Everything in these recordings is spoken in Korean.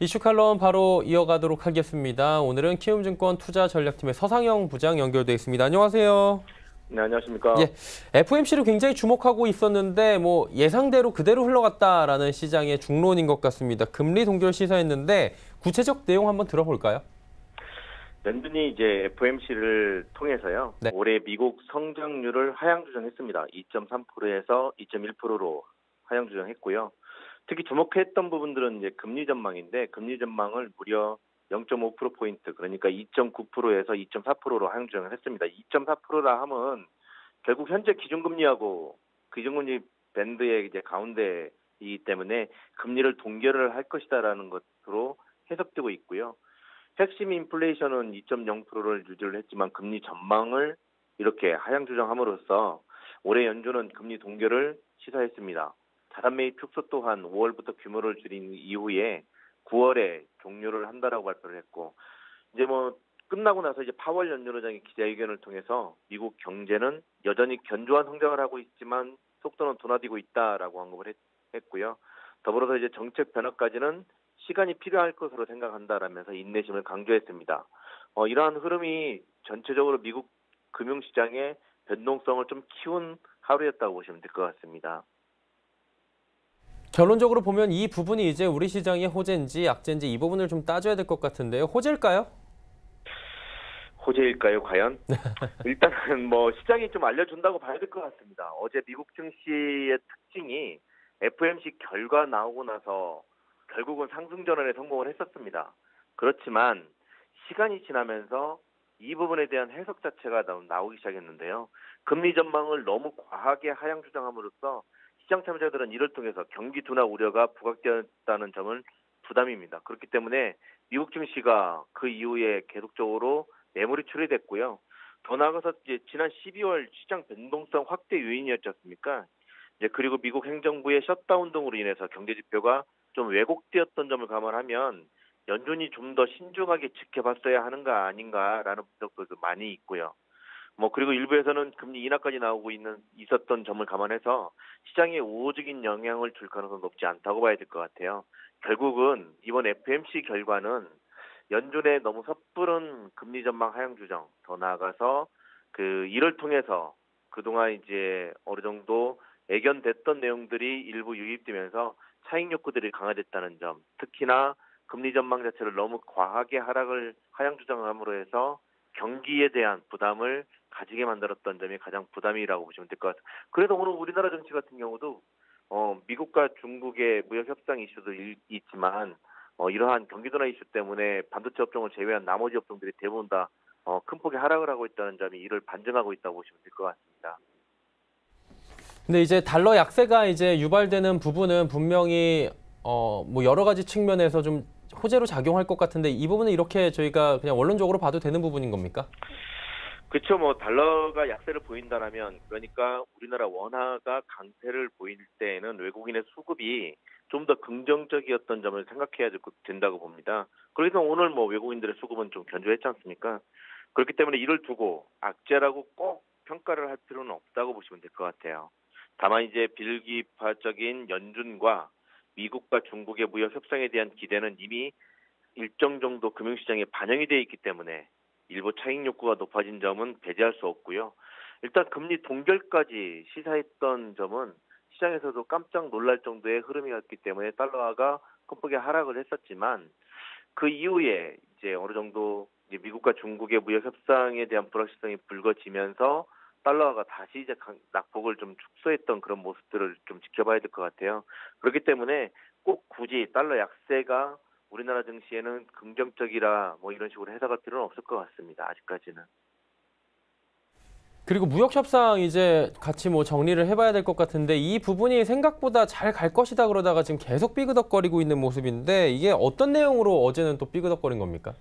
이슈 칼럼 바로 이어가도록 하겠습니다. 오늘은 키움증권 투자전략팀의 서상영 부장 연결돼 있습니다. 안녕하세요. 네, 안녕하십니까. 예, FOMC를 굉장히 주목하고 있었는데 예상대로 그대로 흘러갔다라는 시장의 중론인 것 같습니다. 금리 동결 시사했는데 구체적 내용 한번 들어볼까요? 연준이 이제 FOMC를 통해서요. 네. 올해 미국 성장률을 하향 조정했습니다. 2.3%에서 2.1%로 하향 조정했고요. 특히 주목했던 부분들은 이제 금리 전망인데 금리 전망을 무려 0.5%포인트, 그러니까 2.9%에서 2.4%로 하향 조정을 했습니다. 2.4%라 함은 결국 현재 기준금리하고 기준금리 밴드의 이제 가운데이기 때문에 금리를 동결을 할 것이다라는 것으로 해석되고 있고요. 핵심 인플레이션은 2.0%를 유지를 했지만 금리 전망을 이렇게 하향 조정함으로써 올해 연준은 금리 동결을 시사했습니다. 자산 매입 축소 또한 5월부터 규모를 줄인 이후에 9월에 종료를 한다라고 발표를 했고, 이제 끝나고 나서 이제 파월 연준의장이 기자회견을 통해서 미국 경제는 여전히 견조한 성장을 하고 있지만 속도는 둔화되고 있다라고 언급을 했고요. 더불어서 이제 정책 변화까지는 시간이 필요할 것으로 생각한다라면서 인내심을 강조했습니다. 이러한 흐름이 전체적으로 미국 금융시장의 변동성을 좀 키운 하루였다고 보시면 될 것 같습니다. 결론적으로 보면 이 부분이 이제 우리 시장의 호재인지 약재인지 이 부분을 좀 따져야 될 것 같은데요. 호재일까요? 호재일까요, 과연? 일단은 시장이 좀 알려준다고 봐야 될 것 같습니다. 어제 미국 증시의 특징이 FOMC 결과 나오고 나서 결국은 상승 전환에 성공을 했었습니다. 그렇지만 시간이 지나면서 이 부분에 대한 해석 자체가 나오기 시작했는데요. 금리 전망을 너무 과하게 하향 조정함으로써 시장 참여자들은 이를 통해서 경기 둔화 우려가 부각되었다는 점은 부담입니다. 그렇기 때문에 미국 증시가 그 이후에 계속적으로 매물이 처리됐고요. 더 나아가서 이제 지난 12월 시장 변동성 확대 요인이었지 않습니까? 이제 그리고 미국 행정부의 셧다운 등으로 인해서 경제 지표가 좀 왜곡되었던 점을 감안하면 연준이 좀 더 신중하게 지켜봤어야 하는 거 아닌가라는 분석도 많이 있고요. 그리고 일부에서는 금리 인하까지 나오고 있었던 점을 감안해서 시장에 우호적인 영향을 줄 가능성은 높지 않다고 봐야 될 것 같아요. 결국은 이번 FOMC 결과는 연준의 너무 섣부른 금리 전망 하향 조정, 더 나아가서 이를 통해서 그동안 이제 어느 정도 애견됐던 내용들이 일부 유입되면서 차익 욕구들이 강화됐다는 점, 특히나 금리 전망 자체를 너무 과하게 하향 조정함으로 해서 경기에 대한 부담을 가지게 만들었던 점이 가장 부담이라고 보시면 될 것 같습니다. 그래도 오늘 우리나라 정치 같은 경우도 미국과 중국의 무역 협상 이슈도 있지만 이러한 경기 둔화 이슈 때문에 반도체 업종을 제외한 나머지 업종들이 대부분 다 큰 폭의 하락을 하고 있다는 점이 이를 반증하고 있다고 보시면 될 것 같습니다. 근데 이제 달러 약세가 이제 유발되는 부분은 분명히 여러 가지 측면에서 좀 호재로 작용할 것 같은데 이 부분은 이렇게 저희가 그냥 원론적으로 봐도 되는 부분인 겁니까? 그렇죠. 달러가 약세를 보인다라면, 그러니까 우리나라 원화가 강세를 보일 때에는 외국인의 수급이 좀 더 긍정적이었던 점을 생각해야 된다고 봅니다. 그래서 오늘 외국인들의 수급은 좀 견조했지 않습니까? 그렇기 때문에 이를 두고 악재라고 꼭 평가를 할 필요는 없다고 보시면 될 것 같아요. 다만 이제 빌기파적인 연준과 미국과 중국의 무역 협상에 대한 기대는 이미 일정 정도 금융시장에 반영이 되어 있기 때문에 일부 차익 욕구가 높아진 점은 배제할 수 없고요. 일단 금리 동결까지 시사했던 점은 시장에서도 깜짝 놀랄 정도의 흐름이었기 때문에 달러화가 큰 폭의 하락을 했었지만, 그 이후에 이제 어느 정도 이제 미국과 중국의 무역 협상에 대한 불확실성이 불거지면서 달러화가 다시 이제 낙폭을 좀 축소했던 그런 모습들을 좀 지켜봐야 될 것 같아요. 그렇기 때문에 꼭 굳이 달러 약세가 우리나라 증시에는 긍정적이라 이런 식으로 해석할 필요는 없을 것 같습니다. 아직까지는. 그리고 무역 협상 이제 같이 정리를 해봐야 될 것 같은데 이 부분이 생각보다 잘 갈 것이다 그러다가 지금 계속 삐그덕거리고 있는 모습인데 이게 어떤 내용으로 어제는 또 삐그덕거린 겁니까?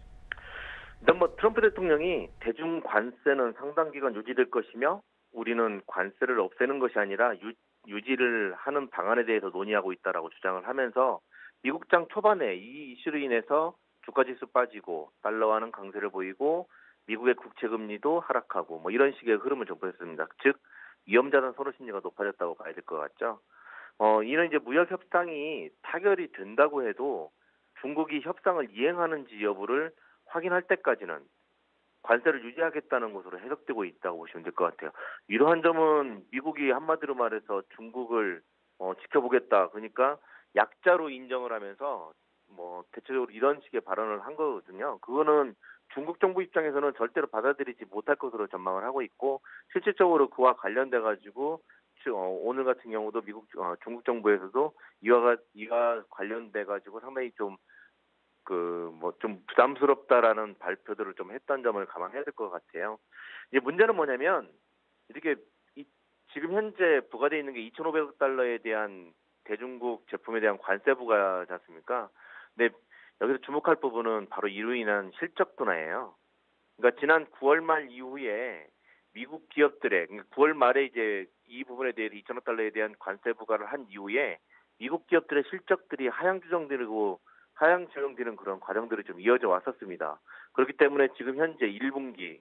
일단 트럼프 대통령이 대중 관세는 상당 기간 유지될 것이며 우리는 관세를 없애는 것이 아니라 유지를 하는 방안에 대해서 논의하고 있다라고 주장을 하면서 미국장 초반에 이 이슈로 인해서 주가지수 빠지고 달러화는 강세를 보이고 미국의 국채 금리도 하락하고 이런 식의 흐름을 좀 보였습니다. 즉 위험자산 선호 심리가 높아졌다고 봐야 될 것 같죠. 이는 이제 무역 협상이 타결이 된다고 해도 중국이 협상을 이행하는지 여부를 확인할 때까지는 관세를 유지하겠다는 것으로 해석되고 있다고 보시면 될 것 같아요. 이러한 점은 미국이 한마디로 말해서 중국을 지켜보겠다. 그러니까 약자로 인정을 하면서 뭐 대체적으로 이런 식의 발언을 한 거거든요. 그거는 중국 정부 입장에서는 절대로 받아들이지 못할 것으로 전망을 하고 있고 실질적으로 그와 관련돼 가지고 오늘 같은 경우도 중국 정부에서도 이와 관련돼 가지고 상당히 좀 좀 부담스럽다라는 발표들을 좀 했던 점을 감안해야 될 것 같아요. 이제 문제는 뭐냐면 이렇게 지금 현재 부과되어 있는 게 2,500억 달러에 대한 대중국 제품에 대한 관세 부과지 않습니까? 근데 여기서 주목할 부분은 바로 이로 인한 실적 둔화예요. 그러니까 지난 9월 말 이후에 미국 기업들의 그러니까 9월 말에 이제 이 부분에 대해서 2,000억 달러에 대한 관세 부과를 한 이후에 미국 기업들의 실적들이 하향 조정되는 그런 과정들이 좀 이어져 왔었습니다. 그렇기 때문에 지금 현재 1분기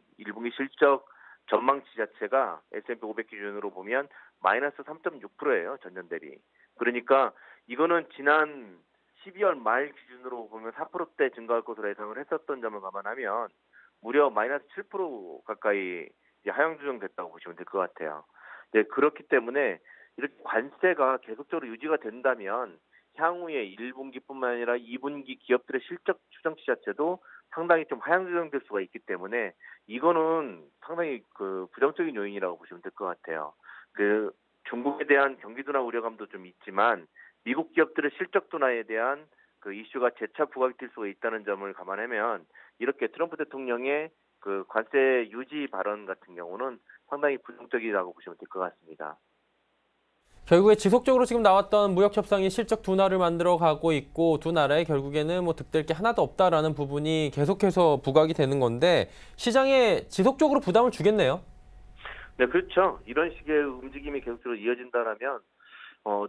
실적 전망치 자체가 S&P 500 기준으로 보면 마이너스 3.6%예요. 전년 대비. 그러니까 이거는 지난 12월 말 기준으로 보면 4%대 증가할 것으로 예상을 했었던 점을 감안하면 무려 마이너스 7% 가까이 이제 하향 조정됐다고 보시면 될 것 같아요. 네, 그렇기 때문에 이렇게 관세가 계속적으로 유지가 된다면 향후에 1분기뿐만 아니라 2분기 기업들의 실적 추정치 자체도 상당히 좀 하향 조정될 수가 있기 때문에 이거는 상당히 부정적인 요인이라고 보시면 될 것 같아요. 중국에 대한 경기 둔화 우려감도 좀 있지만 미국 기업들의 실적 둔화에 대한 이슈가 재차 부각될 수가 있다는 점을 감안하면 이렇게 트럼프 대통령의 관세 유지 발언 같은 경우는 상당히 부정적이라고 보시면 될 것 같습니다. 결국에 지속적으로 지금 나왔던 무역 협상이 실적 둔화를 만들어 가고 있고 두 나라에 결국에는 뭐 득될 게 하나도 없다라는 부분이 계속해서 부각이 되는 건데 시장에 지속적으로 부담을 주겠네요. 네, 그렇죠. 이런 식의 움직임이 계속적으로 이어진다라면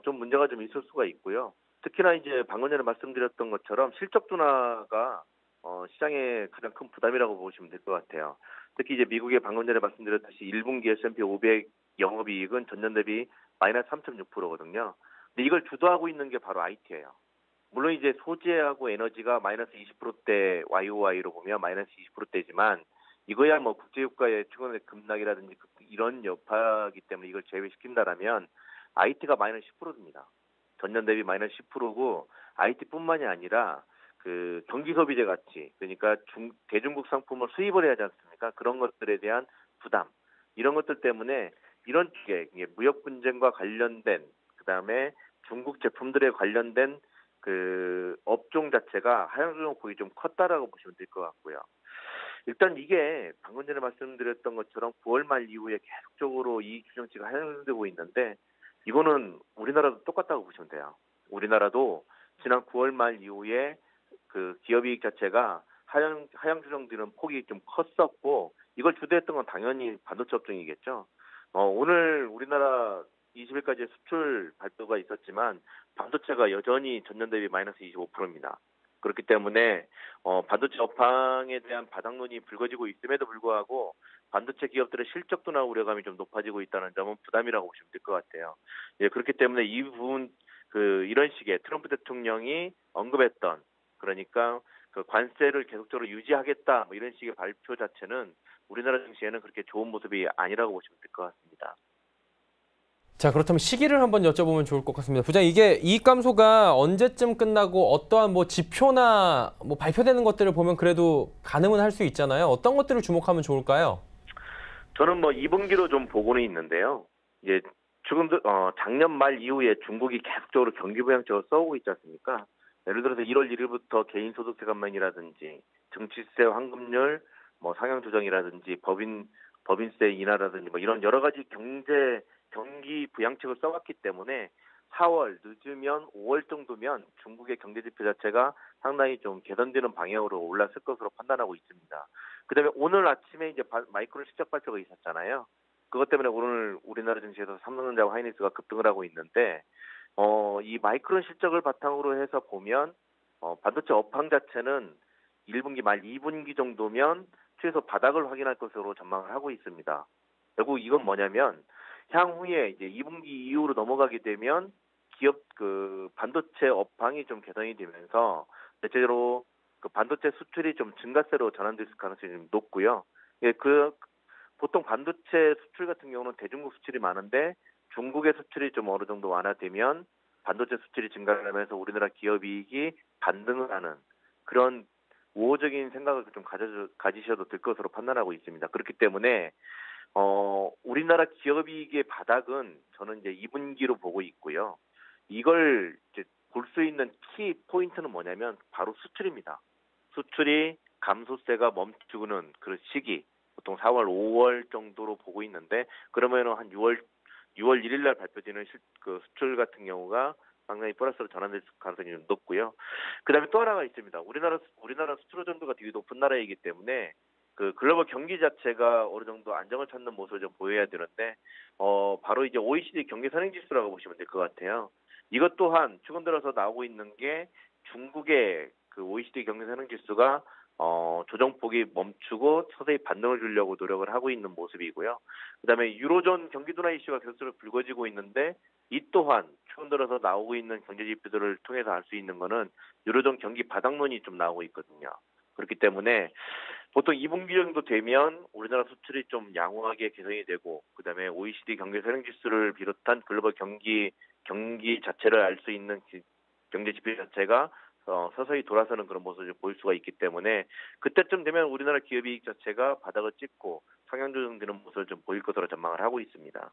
좀 문제가 좀 있을 수가 있고요. 특히나 이제 방금 전에 말씀드렸던 것처럼 실적 둔화가 시장의 가장 큰 부담이라고 보시면 될 것 같아요. 특히 이제 미국의 방금 전에 말씀드렸듯이 1분기 S&P 500 영업이익은 전년 대비 마이너스 3.6%거든요. 근데 이걸 주도하고 있는 게 바로 IT예요. 물론 이제 소재하고 에너지가 마이너스 20%대 YOY로 보면 마이너스 20%대지만 이거야 뭐 국제유가의 최근의 급락이라든지 이런 여파이기 때문에 이걸 제외시킨다라면 IT가 마이너스 10%입니다. 전년 대비 마이너스 10%고 IT뿐만이 아니라 경기 소비재 가치 그러니까 대중국 상품을 수입을 해야 하지 않습니까? 그런 것들에 대한 부담 이런 것들 때문에 이런 쪽에 무역 분쟁과 관련된 그다음에 중국 제품들에 관련된 업종 자체가 하향 조정 폭이 좀 컸다라고 보시면 될 것 같고요. 일단 이게 방금 전에 말씀드렸던 것처럼 9월 말 이후에 계속적으로 이익 추정치가 하향되고 있는데 이거는 우리나라도 똑같다고 보시면 돼요. 우리나라도 지난 9월 말 이후에 기업이익 자체가 하향 조정되는 폭이 좀 컸었고 이걸 주도했던 건 당연히 반도체 업종이겠죠. 오늘 우리나라 20일까지 수출 발표가 있었지만 반도체가 여전히 전년 대비 마이너스 25%입니다. 그렇기 때문에 반도체 업황에 대한 바닥론이 불거지고 있음에도 불구하고 반도체 기업들의 실적 둔화 우려감이 좀 높아지고 있다는 점은 부담이라고 보시면 될 것 같아요. 예, 그렇기 때문에 이 부분 이런 식의 트럼프 대통령이 언급했던 그러니까 관세를 계속적으로 유지하겠다 뭐 이런 식의 발표 자체는 우리나라 증시에는 그렇게 좋은 모습이 아니라고 보시면 될 것 같습니다. 자, 그렇다면 시기를 한번 여쭤보면 좋을 것 같습니다. 부장님, 이게 이익 감소가 언제쯤 끝나고 어떠한 뭐 지표나 뭐 발표되는 것들을 보면 그래도 가늠은 할 수 있잖아요. 어떤 것들을 주목하면 좋을까요? 저는 뭐 2분기로 좀 보고는 있는데요. 이제 지금도 작년 말 이후에 중국이 계속적으로 경기 부양책을 써오고 있지 않습니까? 예를 들어서 1월 1일부터 개인소득세 감면이라든지 증치세 환급률 뭐 상향 조정이라든지 법인세 인하라든지 뭐 이런 여러 가지 경기 부양책을 써왔기 때문에 4월 늦으면 5월 정도면 중국의 경제 지표 자체가 상당히 좀 개선되는 방향으로 올랐을 것으로 판단하고 있습니다. 그다음에 오늘 아침에 이제 마이크론 실적 발표가 있었잖아요. 그것 때문에 오늘 우리나라 증시에서 삼성전자와 하이닉스가 급등을 하고 있는데 이 마이크론 실적을 바탕으로 해서 보면 반도체 업황 자체는 1분기 말 2분기 정도면 최소 바닥을 확인할 것으로 전망을 하고 있습니다. 결국 이건 뭐냐면 향후에 이제 2분기 이후로 넘어가게 되면 기업 그 반도체 업황이 좀 개선이 되면서 대체로 그 반도체 수출이 좀 증가세로 전환될 가능성이 좀 높고요. 예, 보통 반도체 수출 같은 경우는 대중국 수출이 많은데 중국의 수출이 좀 어느 정도 완화되면 반도체 수출이 증가하면서 우리나라 기업 이익이 반등을 하는 그런 우호적인 생각을 좀 가지셔도 될 것으로 판단하고 있습니다. 그렇기 때문에 우리나라 기업 이익의 바닥은 저는 이제 2분기로 보고 있고요. 이걸 이제 볼 수 있는 키 포인트는 뭐냐면 바로 수출입니다. 수출이 감소세가 멈추는 그런 시기, 보통 4월, 5월 정도로 보고 있는데 그러면은 한 6월 1일 날 발표되는 그 수출 같은 경우가 상당히 플러스로 전환될 가능성이 좀 높고요. 그다음에 또 하나가 있습니다. 우리나라 수출 의존도가 되게 높은 나라이기 때문에 그 글로벌 경기 자체가 어느 정도 안정을 찾는 모습을 좀 보여야 되는데 바로 이제 OECD 경기 선행 지수라고 보시면 될 것 같아요. 이것 또한 최근 들어서 나오고 있는 게 중국의 그 OECD 경기 선행 지수가 조정폭이 멈추고 서서히 반등을 주려고 노력을 하고 있는 모습이고요. 그다음에 유로존 경기 둔화 이슈가 계속적으로 불거지고 있는데 이 또한 최근 들어서 나오고 있는 경제 지표들을 통해서 알 수 있는 거는 유로존 경기 바닥론이 좀 나오고 있거든요. 그렇기 때문에 보통 2분기 정도 되면 우리나라 수출이 좀 양호하게 개선이 되고 그다음에 OECD 경제 선행 지수를 비롯한 글로벌 경기 자체를 알 수 있는 경제 지표 자체가 서서히 돌아서는 그런 모습을 보일 수가 있기 때문에 그때쯤 되면 우리나라 기업이익 자체가 바닥을 찍고 상향 조정되는 모습을 좀 보일 것으로 전망을 하고 있습니다.